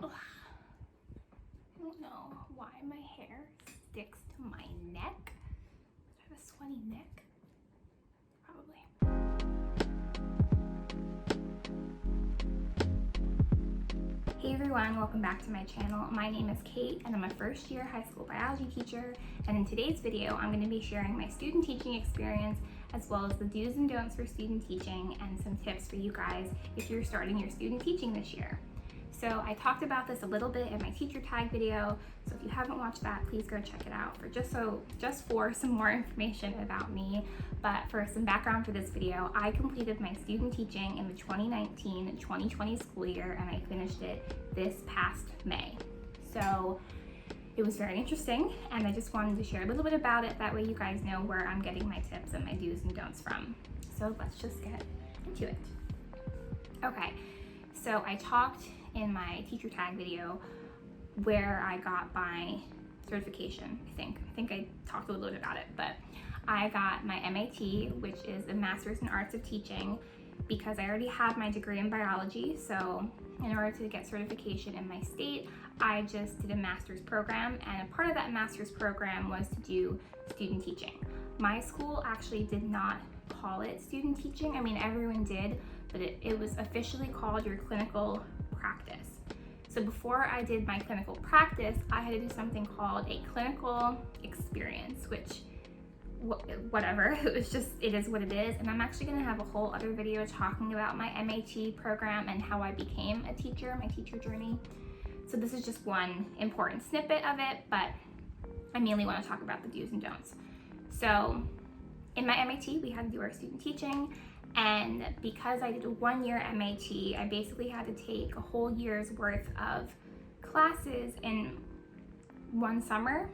Ugh. I don't know why my hair sticks to my neck. Do I have a sweaty neck? Probably. Hey everyone, welcome back to my channel. My name is Kate and I'm a first year high school biology teacher, and in today's video I'm going to be sharing my student teaching experience as well as the do's and don'ts for student teaching and some tips for you guys if you're starting your student teaching this year. So I talked about this a little bit in my teacher tag video, so if you haven't watched that, please go check it out just for some more information about me. But for some background for this video, I completed my student teaching in the 2019-2020 school year and I finished it this past May. So it was very interesting and I just wanted to share a little bit about it, that way you guys know where I'm getting my tips and my do's and don'ts from. So let's just get into it. Okay, so I talked in my teacher tag video where I got my certification. I think I talked a little bit about it, but I got my MAT, which is a Master's in Arts of Teaching, because I already had my degree in biology. So in order to get certification in my state, I just did a master's program, and a part of that master's program was to do student teaching. My school actually did not call it student teaching. I mean, everyone did, but it was officially called your clinical practice. So before I did my clinical practice, I had to do something called a clinical experience, which whatever, it is what it is. And I'm actually going to have a whole other video talking about my MAT program and how I became a teacher, my teacher journey. So this is just one important snippet of it, but I mainly want to talk about the do's and don'ts. So in my MAT, we had to do our student teaching, and because I did a 1-year MAT, I basically had to take a whole year's worth of classes in one summer,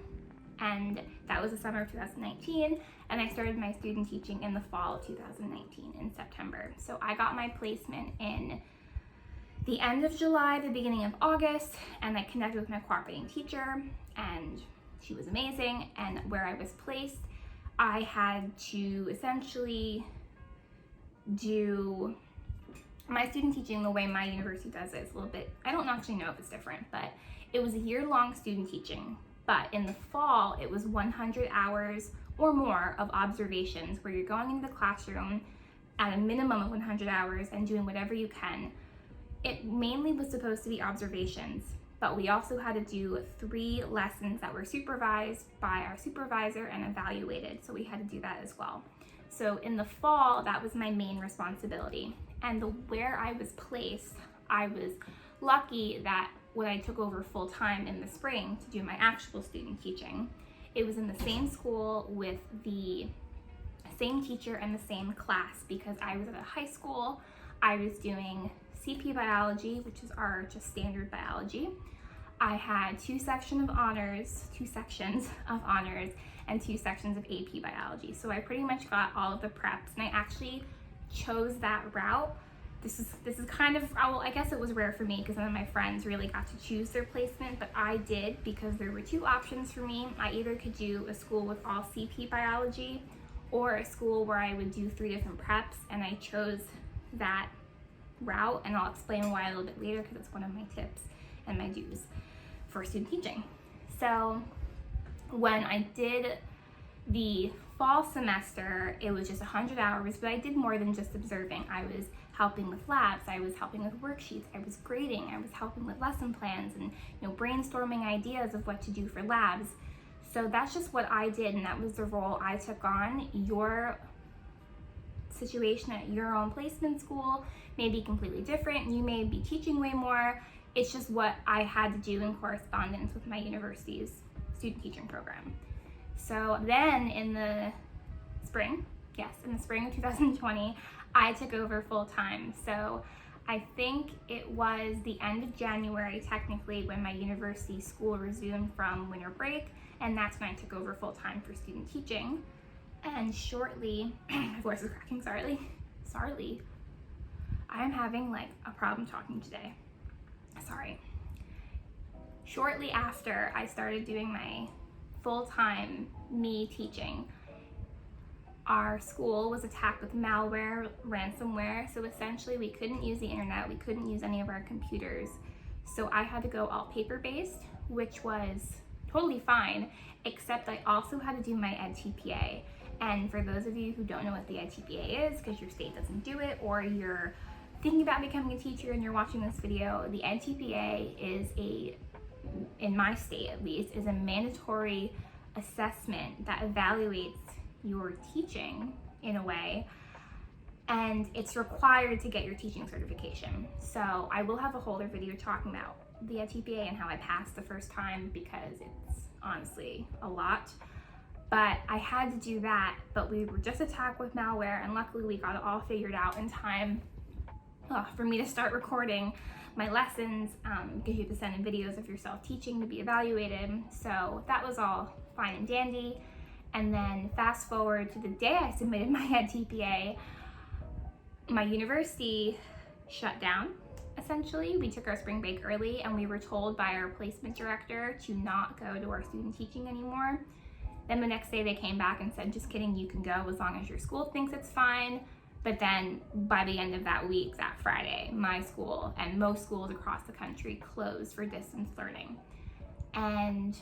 and that was the summer of 2019, and I started my student teaching in the fall of 2019 in September. So I got my placement in the end of July, the beginning of August, and I connected with my cooperating teacher, and she was amazing. And where I was placed, I had to essentially do my student teaching the way my university does it. It's a little bit, I don't actually know if it's different, but it was a year-long student teaching. But in the fall, it was 100 hours or more of observations where you're going into the classroom at a minimum of 100 hours and doing whatever you can. It mainly was supposed to be observations, but we also had to do 3 lessons that were supervised by our supervisor and evaluated. So we had to do that as well. So in the fall, that was my main responsibility. And where I was placed, I was lucky that when I took over full time in the spring to do my actual student teaching, it was in the same school with the same teacher and the same class, because I was at a high school. I was doing CP biology, which is our just standard biology. I had 2 sections of honors, and 2 sections of AP biology. So I pretty much got all of the preps, and I actually chose that route. This is kind of, well, I guess it was rare for me because none of my friends really got to choose their placement, but I did, because there were 2 options for me. I either could do a school with all CP biology or a school where I would do 3 different preps, and I chose that route, and I'll explain why a little bit later because it's one of my tips and my do's for student teaching. So when I did the fall semester, it was just 100 hours, but I did more than just observing. I was helping with labs, I was helping with worksheets, I was grading, I was helping with lesson plans and brainstorming ideas of what to do for labs. So that's just what I did, and that was the role I took on. Your situation at your own placement school may be completely different. You may be teaching way more. It's just what I had to do in correspondence with my university's student teaching program. So then in the spring of 2020, I took over full time. So I think it was the end of January technically when my university school resumed from winter break, and that's when I took over full time for student teaching. And shortly, my voice is cracking, sorry. I'm having like a problem talking today. Sorry. Shortly after I started doing my full-time me teaching, our school was attacked with malware, ransomware. So essentially we couldn't use the internet, we couldn't use any of our computers So I had to go all paper-based, which was totally fine, except I also had to do my EdTPA. And for those of you who don't know what the EdTPA is, because your state doesn't do it, or you're thinking about becoming a teacher and you're watching this video, the EdTPA is in my state at least, is a mandatory assessment that evaluates your teaching in a way, and it's required to get your teaching certification. So I will have a whole other video talking about the EdTPA and how I passed the first time, because it's honestly a lot. But I had to do that, but we were just attacked with malware, and luckily we got it all figured out in time for me to start recording my lessons, because you have to send in videos of yourself teaching to be evaluated. So that was all fine and dandy. And then fast forward to the day I submitted my EdTPA, my university shut down, essentially. We took our spring break early, and we were told by our placement director to not go to our student teaching anymore. Then the next day they came back and said, just kidding, you can go as long as your school thinks it's fine. But then by the end of that week, that Friday, my school and most schools across the country closed for distance learning. And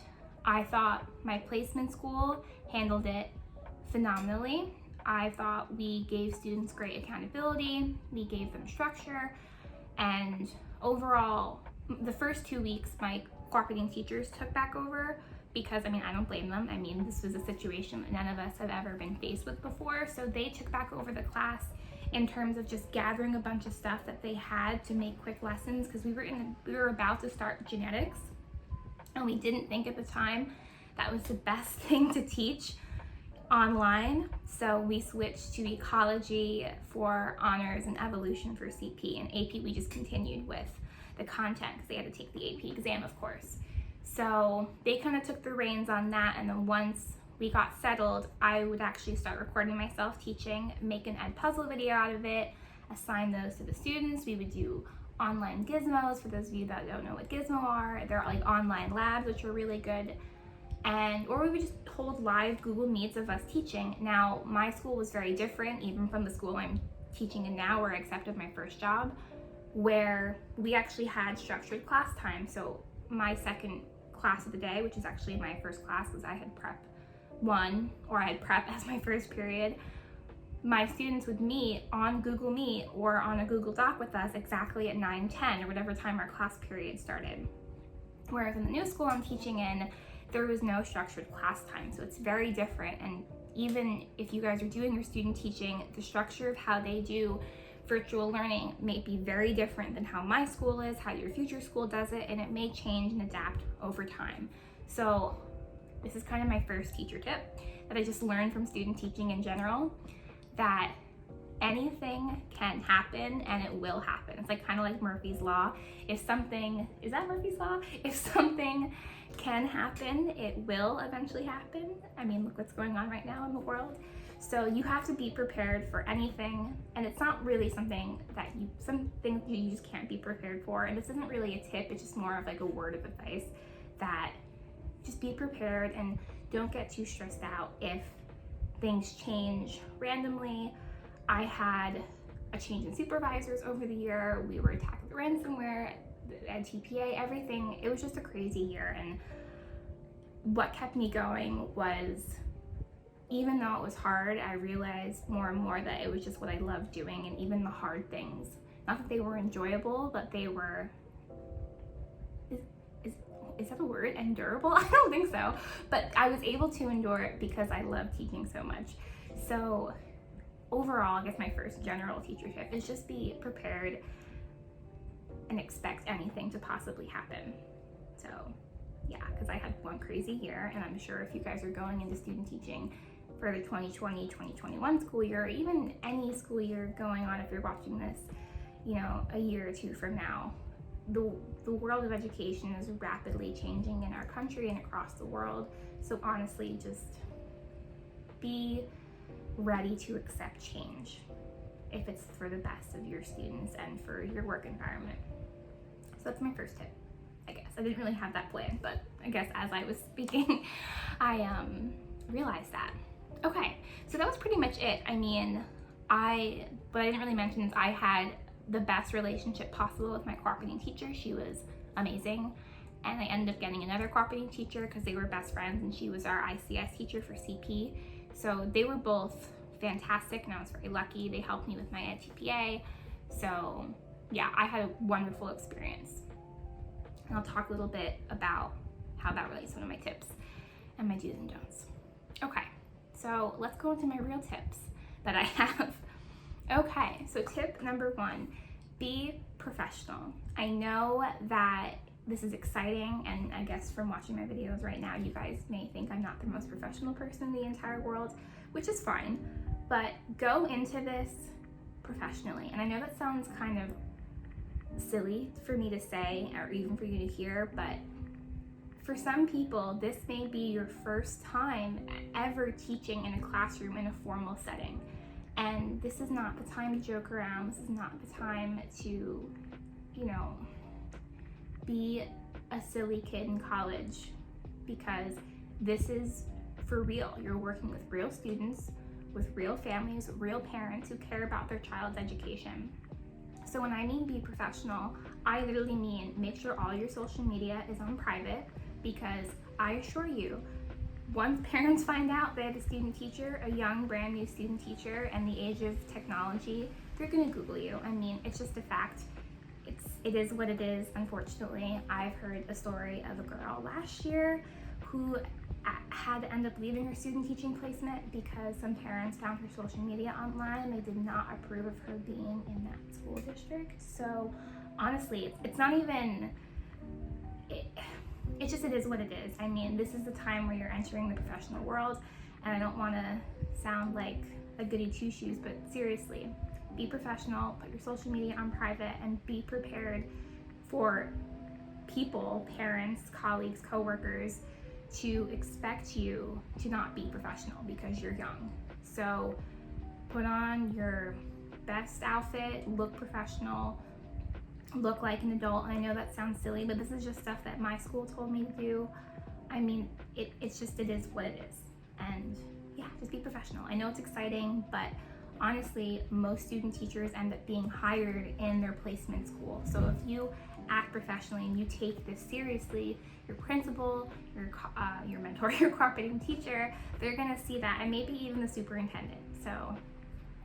I thought my placement school handled it phenomenally. I thought we gave students great accountability, we gave them structure, and overall, the first 2 weeks, my cooperating teachers took back over, because, I mean, I don't blame them. I mean, this was a situation that none of us have ever been faced with before. So they took back over the class in terms of just gathering a bunch of stuff that they had to make quick lessons, because we were about to start genetics, and we didn't think at the time that was the best thing to teach online. So we switched to ecology for honors and evolution for CP, and AP we just continued with the content because they had to take the AP exam, of course. So they kind of took the reins on that, and then once we got settled, I would actually start recording myself teaching, make an ed puzzle video out of it, assign those to the students. We would do online gizmos. For those of you that don't know what gizmo are, they're like online labs, which are really good. Or we would just hold live Google Meets of us teaching. Now, my school was very different, even from the school I'm teaching in now, where I accepted my first job, where we actually had structured class time. So my second class of the day, which is actually my first class because I had prep 1, or I had prep as my first period, my students would meet on Google Meet or on a Google Doc with us exactly at 9:10 or whatever time our class period started. Whereas in the new school I'm teaching in, there was no structured class time, so it's very different. And even if you guys are doing your student teaching, the structure of how they do virtual learning may be very different than how my school is, how your future school does it, and it may change and adapt over time. So this is kind of my first teacher tip that I just learned from student teaching in general, that anything can happen and it will happen. It's like kind of like Murphy's Law. If something, is that Murphy's Law? If something can happen, it will eventually happen. I mean, look what's going on right now in the world. So you have to be prepared for anything, and it's not really something you just can't be prepared for. And this isn't really a tip, it's just more of like a word of advice, that just be prepared and don't get too stressed out if things change randomly. I had a change in supervisors over the year. We were attacked with ransomware, and TPA, everything. It was just a crazy year, and what kept me going was, even though it was hard, I realized more and more that it was just what I loved doing. And even the hard things, not that they were enjoyable, but they were, is that a word, endurable? I don't think so, but I was able to endure it because I love teaching so much. So overall, I guess my first general teacher tip is just be prepared and expect anything to possibly happen. So yeah, because I had one crazy year, and I'm sure if you guys are going into student teaching for the 2020-2021 school year, or even any school year going on, if you're watching this, you know, a year or two from now, the world of education is rapidly changing in our country and across the world. So honestly, just be ready to accept change if it's for the best of your students and for your work environment. So that's my first tip, I guess. I didn't really have that planned, but I guess as I was speaking, I realized that. Okay, so that was pretty much it. I mean, what I didn't really mention is I had the best relationship possible with my cooperating teacher. She was amazing. And I ended up getting another cooperating teacher because they were best friends, and she was our ICS teacher for CP. So they were both fantastic, and I was very lucky. They helped me with my Ed TPA. So yeah, I had a wonderful experience. And I'll talk a little bit about how that relates to one of my tips and my do's and don'ts. Okay, so let's go into my real tips that I have. Okay, so tip number 1, be professional. I know that this is exciting, and I guess from watching my videos right now, you guys may think I'm not the most professional person in the entire world, which is fine, but go into this professionally. And I know that sounds kind of silly for me to say, or even for you to hear, but for some people, this may be your first time ever teaching in a classroom in a formal setting. And this is not the time to joke around. This is not the time to, be a silly kid in college, because this is for real. You're working with real students, with real families, real parents who care about their child's education. So when I mean be professional, I literally mean make sure all your social media is on private, because I assure you, once parents find out they have a student teacher, a young brand new student teacher, and the age of technology, they're gonna Google you. I mean, it's just a fact. It is what it is, unfortunately. I've heard a story of a girl last year who had to end up leaving her student teaching placement because some parents found her social media online and they did not approve of her being in that school district. So honestly, it's not even, it's just, it is what it is. I mean, this is the time where you're entering the professional world, and I don't want to sound like a goody two-shoes, but seriously, be professional, put your social media on private, and be prepared for people, parents, colleagues, coworkers, to expect you to not be professional because you're young. So put on your best outfit, look professional, look like an adult. And I know that sounds silly, but this is just stuff that my school told me to do. I mean, it is what it is. And yeah, just be professional. I know it's exciting, but honestly, most student teachers end up being hired in their placement school. So if you act professionally and you take this seriously, your principal, your mentor, your cooperating teacher, they're gonna see that, and maybe even the superintendent. So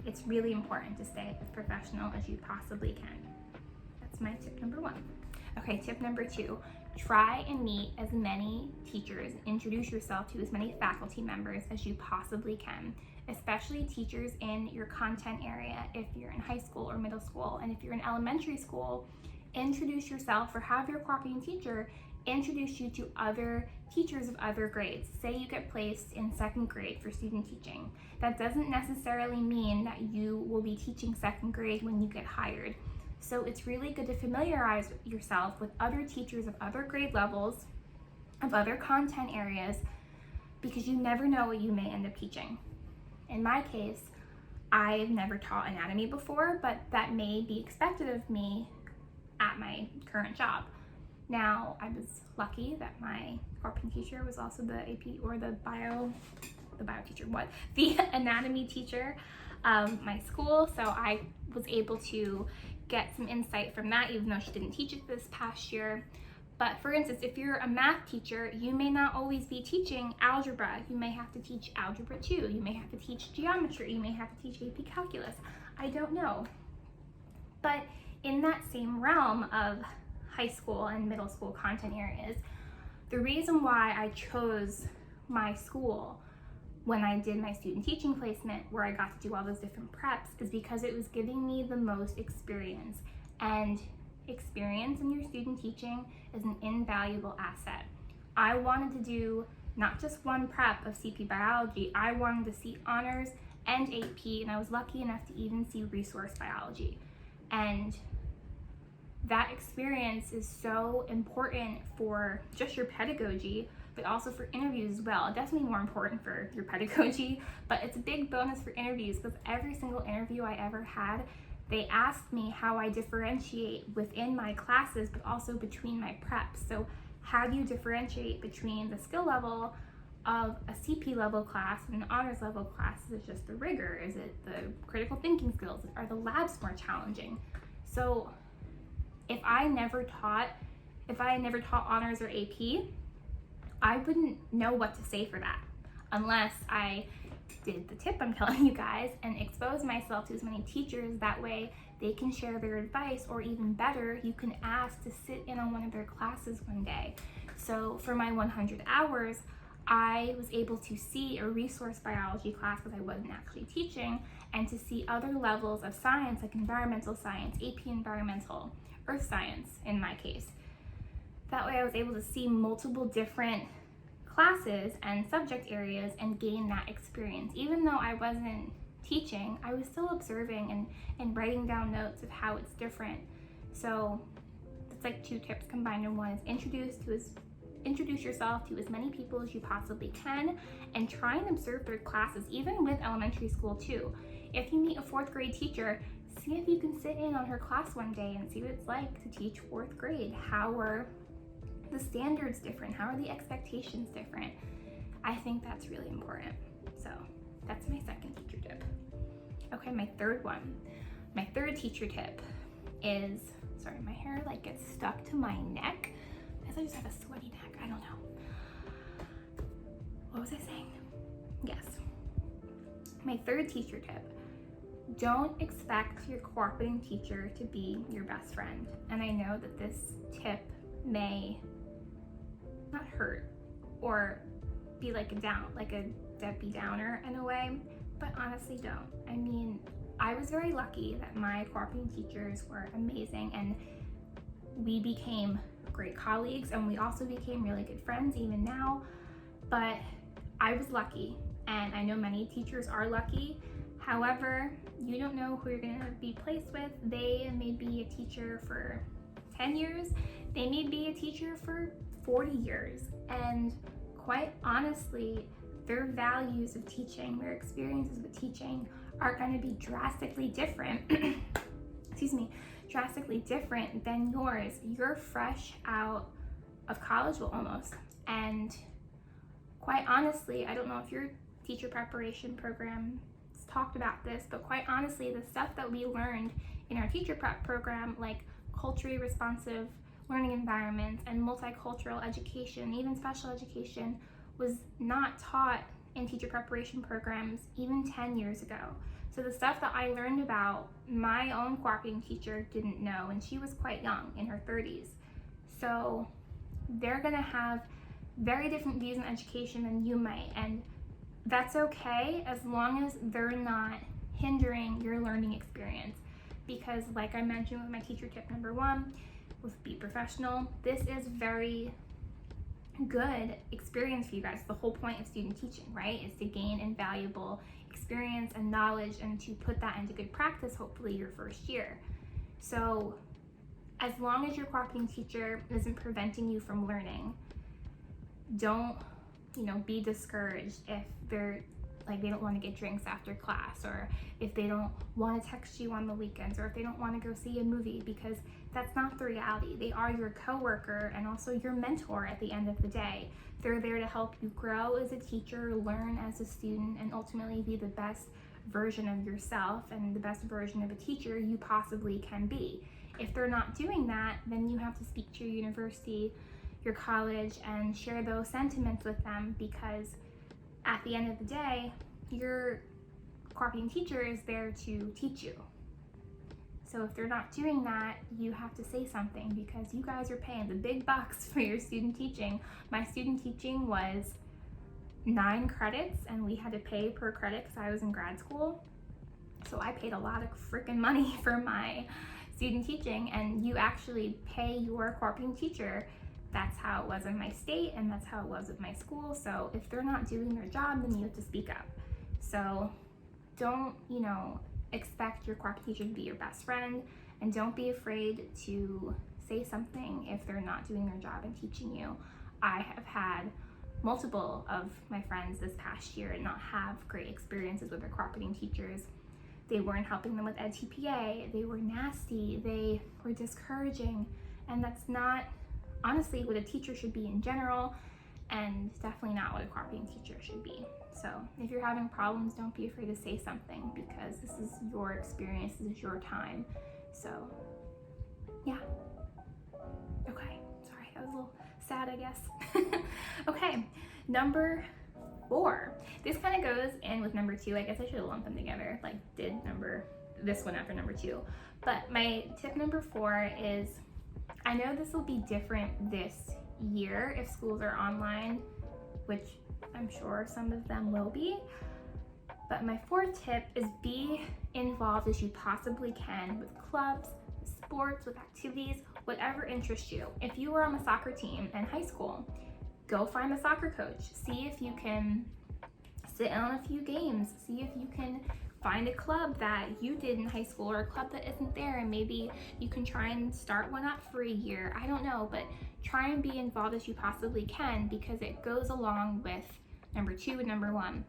it's really important to stay as professional as you possibly can. That's my tip number 1. Okay, tip number 2, try and meet as many teachers, introduce yourself to as many faculty members as you possibly can, especially teachers in your content area if you're in high school or middle school. And if you're in elementary school, introduce yourself, or have your cooperating teacher introduce you to other teachers of other grades. Say you get placed in 2nd grade for student teaching. That doesn't necessarily mean that you will be teaching 2nd grade when you get hired. So it's really good to familiarize yourself with other teachers of other grade levels, of other content areas, because you never know what you may end up teaching. In my case, I've never taught anatomy before, but that may be expected of me at my current job. Now, I was lucky that my cooperating teacher was also the AP, or the anatomy teacher of my school. So I was able to get some insight from that, even though she didn't teach it this past year. But for instance, if you're a math teacher, you may not always be teaching algebra. You may have to teach algebra 2. You may have to teach geometry. You may have to teach AP calculus. I don't know. But in that same realm of high school and middle school content areas, the reason why I chose my school when I did my student teaching placement, where I got to do all those different preps, is because it was giving me the most experience. And experience in your student teaching is an invaluable asset. I wanted to do not just one prep of CP biology, I wanted to see honors and AP, and I was lucky enough to even see resource biology. And that experience is so important for just your pedagogy, but also for interviews as well. Definitely more important for your pedagogy, but it's a big bonus for interviews, because every single interview I ever had, they asked me how I differentiate within my classes, but also between my preps. So how do you differentiate between the skill level of a CP level class and an honors level class? Is it just the rigor? Is it the critical thinking skills? Are the labs more challenging? So if I never taught If I had never taught honors or AP, I wouldn't know what to say for that unless I did the tip I'm telling you guys and expose myself to as many teachers. That way they can share their advice, or even better, you can ask to sit in on one of their classes one day. So for my 100 hours, I was able to see a resource biology class because I wasn't actually teaching, and to see other levels of science like environmental science, AP environmental, earth science in my case. That way I was able to see multiple different classes and subject areas and gain that experience. Even though I wasn't teaching, I was still observing and writing down notes of how it's different. So it's like 2 tips combined in one. Is introduce yourself to as many people as you possibly can, and try and observe their classes, even with elementary school too. If you meet a 4th grade teacher, see if you can sit in on her class one day and see what it's like to teach 4th grade. How are the standards different? How are the expectations different? I think that's really important. So that's my second teacher tip. Okay, my third one. My third teacher tip is, sorry, my hair like gets stuck to my neck. I guess I just have a sweaty neck, I don't know. What was I saying? Yes. My third teacher tip. Don't expect your cooperating teacher to be your best friend. And I know that this tip may not hurt or be like a Debbie Downer in a way, but honestly don't. I mean, I was very lucky that my cooperating teachers were amazing, and we became great colleagues, and we also became really good friends even now. But I was lucky, and I know many teachers are lucky. However, you don't know who you're gonna be placed with. They may be a teacher for 10 years, they may be a teacher for 40 years, and quite honestly, their values of teaching, their experiences with teaching are gonna be drastically different, drastically different than yours. You're fresh out of college almost, and quite honestly, I don't know if your teacher preparation program talked about this, but quite honestly, the stuff that we learned in our teacher prep program, like culturally responsive learning environments and multicultural education, even special education, was not taught in teacher preparation programs even 10 years ago. So the stuff that I learned about, my own cooperating teacher didn't know, and she was quite young, in her 30s. So they're gonna have very different views on education than you might, and that's okay as long as they're not hindering your learning experience. Because like I mentioned with my teacher tip number 1, with Be Professional, this is very good experience for you guys. The whole point of student teaching, right, is to gain invaluable experience and knowledge, and to put that into good practice, hopefully your first year. So as long as your cooperating teacher isn't preventing you from learning, don't be discouraged if they're like, they don't want to get drinks after class, or if they don't want to text you on the weekends, or if they don't want to go see a movie, because that's not the reality. They are your coworker and also your mentor at the end of the day. They're there to help you grow as a teacher, learn as a student, and ultimately be the best version of yourself and the best version of a teacher you possibly can be. If they're not doing that, then you have to speak to your university, your college, and share those sentiments with them, because at the end of the day, your cooperating teacher is there to teach you. So if they're not doing that, you have to say something, because you guys are paying the big bucks for your student teaching. My student teaching was 9 credits, and we had to pay per credit because I was in grad school. So I paid a lot of freaking money for my student teaching, and you actually pay your cooperating teacher. That's how it was in my state, and that's how it was at my school. So if they're not doing their job, then you have to speak up. So don't, expect your cooperating teacher to be your best friend, and don't be afraid to say something if they're not doing their job and teaching you. I have had multiple of my friends this past year not have great experiences with their cooperating teachers. They weren't helping them with EdTPA, they were nasty, they were discouraging, and that's not honestly what a teacher should be in general, and definitely not what a cooperating teacher should be. So if you're having problems, don't be afraid to say something, because this is your experience, this is your time. So yeah. Okay, sorry. sad, I guess. Okay, number 4. This kind of goes in with number 2. I guess I should have lumped them together, like did this one after number 2. But my tip number 4 is, I know this will be different this year if schools are online, which I'm sure some of them will be. But my 4th tip is be involved as you possibly can with clubs, sports, with activities, whatever interests you. If you were on a soccer team in high school, go find a soccer coach. See if you can sit in on a few games. See if you can find a club that you did in high school or a club that isn't there, and maybe you can try and start one up for a year. I don't know, but try and be involved as you possibly can, because it goes along with number 2 and number 1.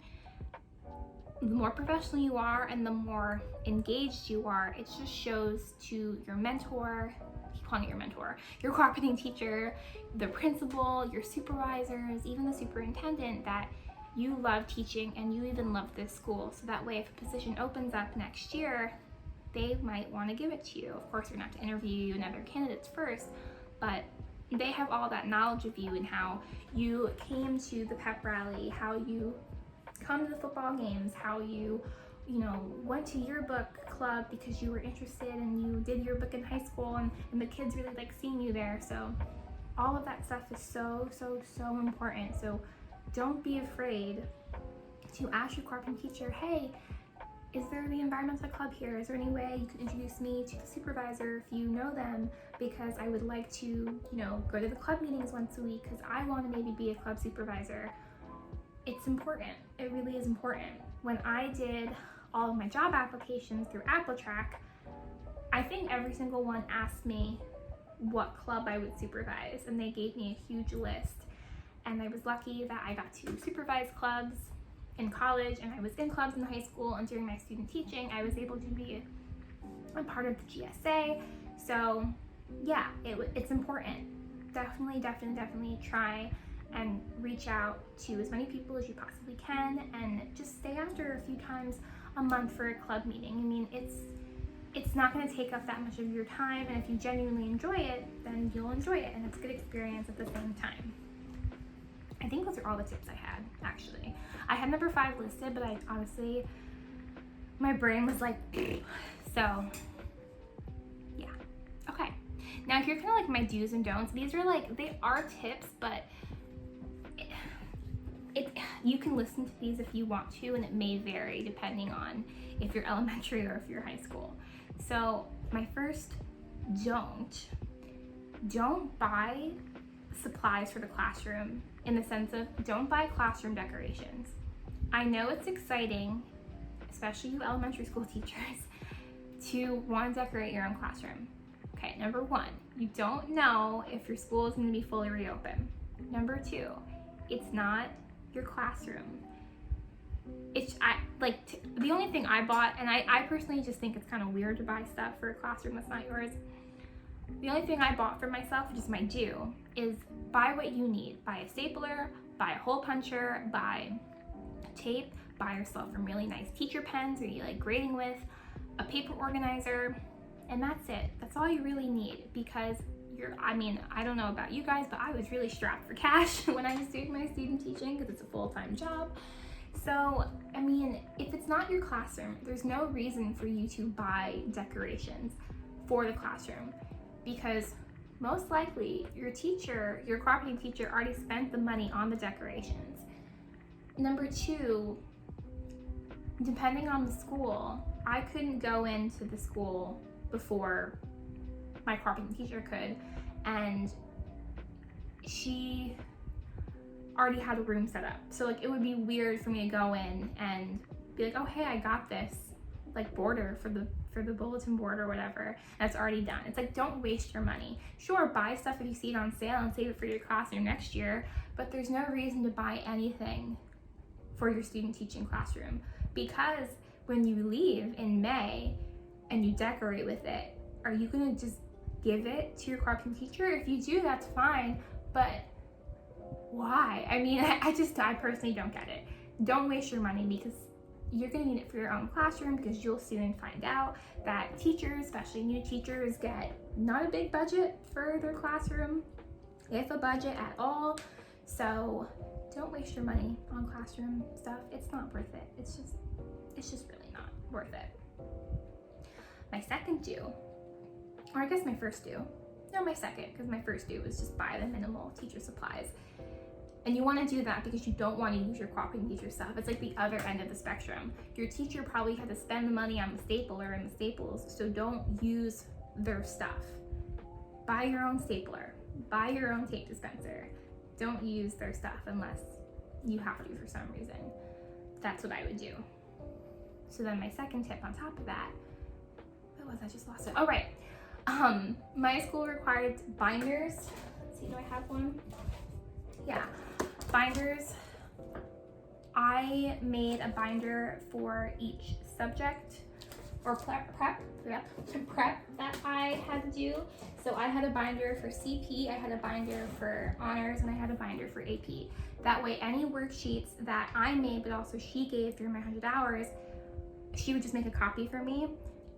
The more professional you are and the more engaged you are, it just shows to your mentor, I keep calling it your mentor, your cooperating teacher, the principal, your supervisors, even the superintendent, that you love teaching and you even love this school. So that way, if a position opens up next year, they might want to give it to you. Of course, we're going to have to interview you and other candidates first, but they have all that knowledge of you and how you came to the pep rally, how you come to the football games, how you went to yearbook club because you were interested and you did yearbook in high school, and the kids really like seeing you there. So all of that stuff is so important. So don't be afraid to ask your cooperating teacher, hey, is there the environmental club here? Is there any way you could introduce me to the supervisor if you know them? Because I would like to, go to the club meetings once a week because I want to maybe be a club supervisor. It's important. It really is important. When I did all of my job applications through AppleTrack, I think every single one asked me what club I would supervise, and they gave me a huge list. And I was lucky that I got to supervise clubs in college, and I was in clubs in high school, and during my student teaching, I was able to be a part of the GSA. So yeah, it's important. Definitely try and reach out to as many people as you possibly can, and just stay after a few times a month for a club meeting. I mean, it's not going to take up that much of your time, and if you genuinely enjoy it, then you'll enjoy it, and it's a good experience at the same time. I think those are all the tips I had, actually. I had number 5 listed, but I honestly, my brain was like, so yeah. Okay, now here are kind of like my do's and don'ts. These are like, they are tips, but you can listen to these if you want to, and it may vary depending on if you're elementary or if you're high school. So my first don't buy supplies for the classroom, in the sense of don't buy classroom decorations. I know it's exciting, especially you elementary school teachers, to want to decorate your own classroom. Okay, number 1, you don't know if your school is going to be fully reopened. Number 2, it's not your classroom. The only thing I bought, and I personally just think it's kind of weird to buy stuff for a classroom that's not yours. The only thing I bought for myself, which is my do, is buy what you need. Buy a stapler, buy a hole puncher, buy tape, buy yourself some really nice teacher pens that you like grading with, a paper organizer, and that's it. That's all you really need, because I don't know about you guys, but I was really strapped for cash when I was doing my student teaching, because it's a full-time job. So, I mean, if it's not your classroom, there's no reason for you to buy decorations for the classroom, because most likely your cooperating teacher already spent the money on the decorations. Number 2, depending on the school, I couldn't go into the school before my cooperating teacher could, and she already had a room set up. So like, it would be weird for me to go in and be like, oh hey, I got this like border for the bulletin board or whatever, that's already done. It's like, don't waste your money. Sure, buy stuff if you see it on sale and save it for your classroom next year, but there's no reason to buy anything for your student teaching classroom, because when you leave in May and you decorate with it, are you gonna just give it to your cooperating teacher? If you do, that's fine, but why? I mean, I personally don't get it. Don't waste your money, because you're going to need it for your own classroom, because you'll soon find out that teachers, especially new teachers, get not a big budget for their classroom. if a budget at all. So don't waste your money on classroom stuff. It's not worth it. It's just really not worth it. My second due, or I guess my first due, no, my second, because my first due was just buy the minimal teacher supplies. And you want to do that because you don't want to use your cooperating teacher stuff. It's like the other end of the spectrum. Your teacher probably had to spend the money on the stapler and the staples, so don't use their stuff. Buy your own stapler, buy your own tape dispenser. Don't use their stuff unless you have to for some reason. That's what I would do. So then my second tip on top of that, what was I just lost it? Oh, right. My school required binders. Let's see, do I have one? Yeah, binders. I made a binder for each subject or prep that I had to do. So I had a binder for CP, I had a binder for honors, and I had a binder for AP. That way any worksheets that I made, but also she gave through my 100 hours, she would just make a copy for me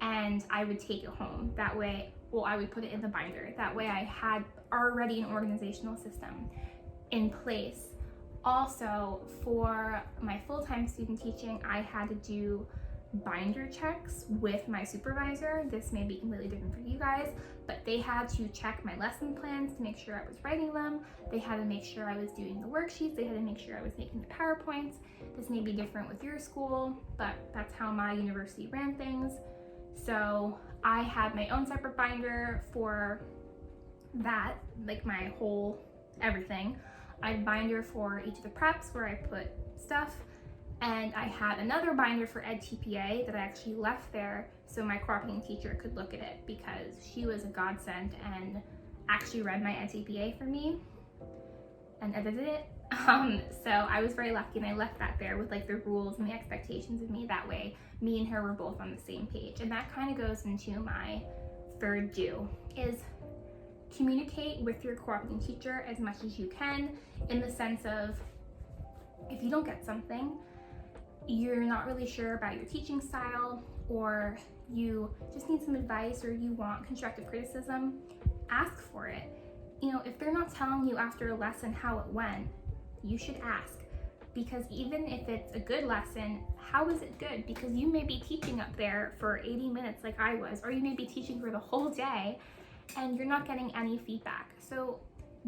and I would take it home. That way, well, I would put it in the binder. That way I had already an organizational system in place. Also, for my full-time student teaching, I had to do binder checks with my supervisor. This may be completely different for you guys, but they had to check my lesson plans to make sure I was writing them. They had to make sure I was doing the worksheets. They had to make sure I was making the PowerPoints. This may be different with your school, but that's how my university ran things. So I had my own separate binder for that, like my whole everything. I had a binder for each of the preps where I put stuff, and I had another binder for Ed TPA that I actually left there so my cooperating teacher could look at it, because she was a godsend and actually read my Ed TPA for me and edited it. So I was very lucky, and I left that there with like the rules and the expectations of me. That way me and her were both on the same page. And that kind of goes into my third due, is communicate with your cooperating teacher as much as you can, in the sense of, if you don't get something, you're not really sure about your teaching style, or you just need some advice, or you want constructive criticism, ask for it. You know, if they're not telling you after a lesson how it went, you should ask. Because even if it's a good lesson, how is it good? Because you may be teaching up there for 80 minutes like I was, or you may be teaching for the whole day and you're not getting any feedback. So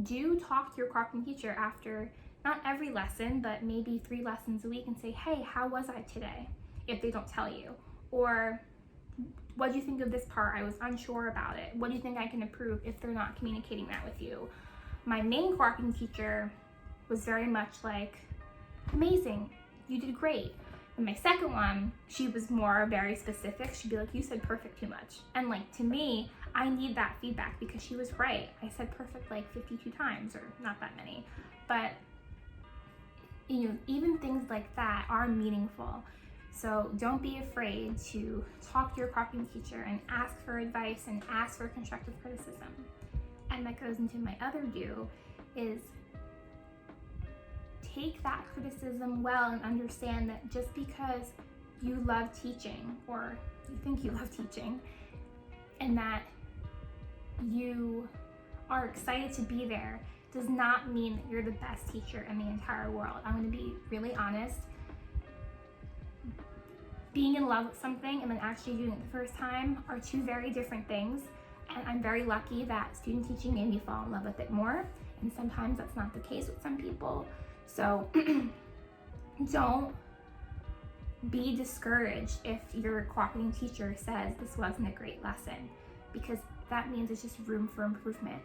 do talk to your cooperating teacher after, not every lesson, but maybe 3 lessons a week, and say, hey, how was I today? If they don't tell you. Or, what do you think of this part? I was unsure about it. What do you think I can improve, if they're not communicating that with you? My main cooperating teacher was very much like, amazing, you did great. And my second one, she was more very specific. She'd be like, you said perfect too much. And like, to me, I need that feedback, because she was right. I said perfect like 52 times, or not that many. But you know, even things like that are meaningful. So don't be afraid to talk to your cooperating teacher and ask for advice and ask for constructive criticism. And that goes into my other due, is take that criticism well and understand that just because you love teaching, or you think you love teaching, and that you are excited to be there, does not mean that you're the best teacher in the entire world. I'm going to be really honest. Being in love with something and then actually doing it the first time are 2 very different things. And I'm very lucky that student teaching made me fall in love with it more. And sometimes that's not the case with some people. So don't be discouraged if your cooperating teacher says this wasn't a great lesson, because that means it's just room for improvement.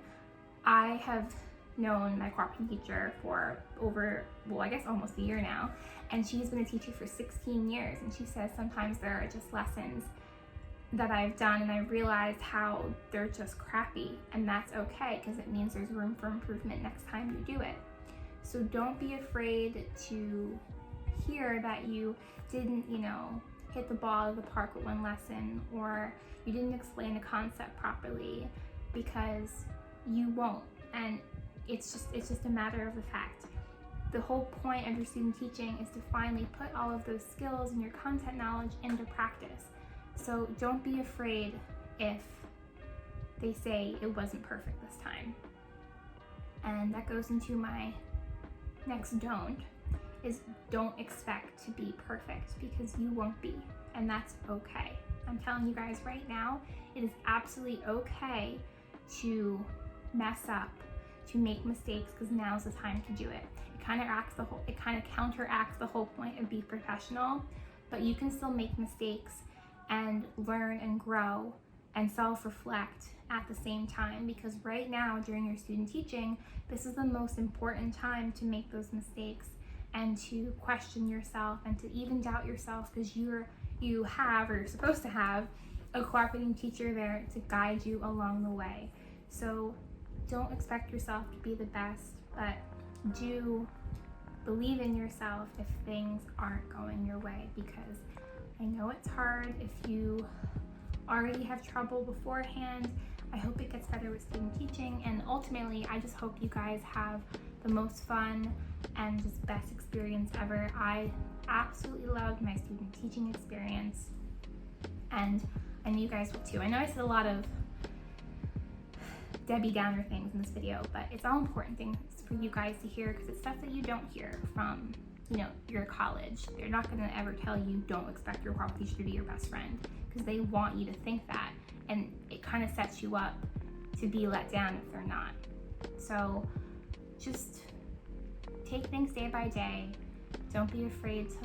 I have known my cooperating teacher for over, well, I guess almost a year now, and she's been a teacher for 16 years, and she says sometimes there are just lessons that I've done and I realized how they're just crappy, and that's okay, because it means there's room for improvement next time you do it. So don't be afraid to hear that you didn't, hit the ball out of the park with one lesson, or you didn't explain a concept properly, because you won't. And it's just a matter of the fact. The whole point of your student teaching is to finally put all of those skills and your content knowledge into practice. So don't be afraid if they say it wasn't perfect this time. And that goes into my next don't, is don't expect to be perfect, because you won't be, and that's okay. I'm telling you guys right now, it is absolutely okay to mess up, to make mistakes, because now's the time to do it. It kind of counteracts the whole point of be professional, but you can still make mistakes and learn and grow and self-reflect at the same time, because right now during your student teaching, this is the most important time to make those mistakes and to question yourself and to even doubt yourself, because you're supposed to have a cooperating teacher there to guide you along the way. So don't expect yourself to be the best, but do believe in yourself if things aren't going your way, because I know it's hard. If you already have trouble beforehand, I hope it gets better with student teaching, and ultimately I just hope you guys have the most fun and just best experience ever. I absolutely loved my student teaching experience, and I know you guys will too. I know I said a lot of Debbie Downer things in this video, but it's all important things for you guys to hear, because it's stuff that you don't hear from, your college. They're not going to ever tell you don't expect your prop teacher to be your best friend, because they want you to think that, and it kind of sets you up to be let down if they're not. So just take things day by day. Don't be afraid to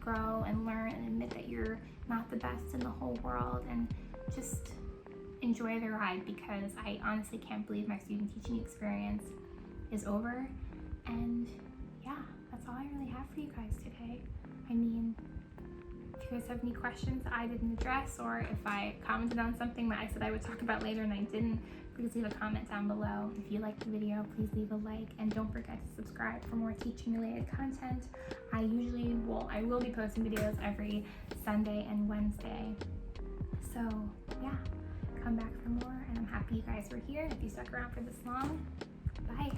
grow and learn and admit that you're not the best in the whole world, and just enjoy the ride, because I honestly can't believe my student teaching experience is over. And yeah, that's all I really have for you guys today. I mean, if you guys have any questions that I didn't address, or if I commented on something that I said I would talk about later and I didn't, please leave a comment down below. If you liked the video, please leave a like, and don't forget to subscribe for more teaching related content. I will be posting videos every Sunday and Wednesday. So yeah, come back for more, and I'm happy you guys were here. If you stuck around for this long, bye.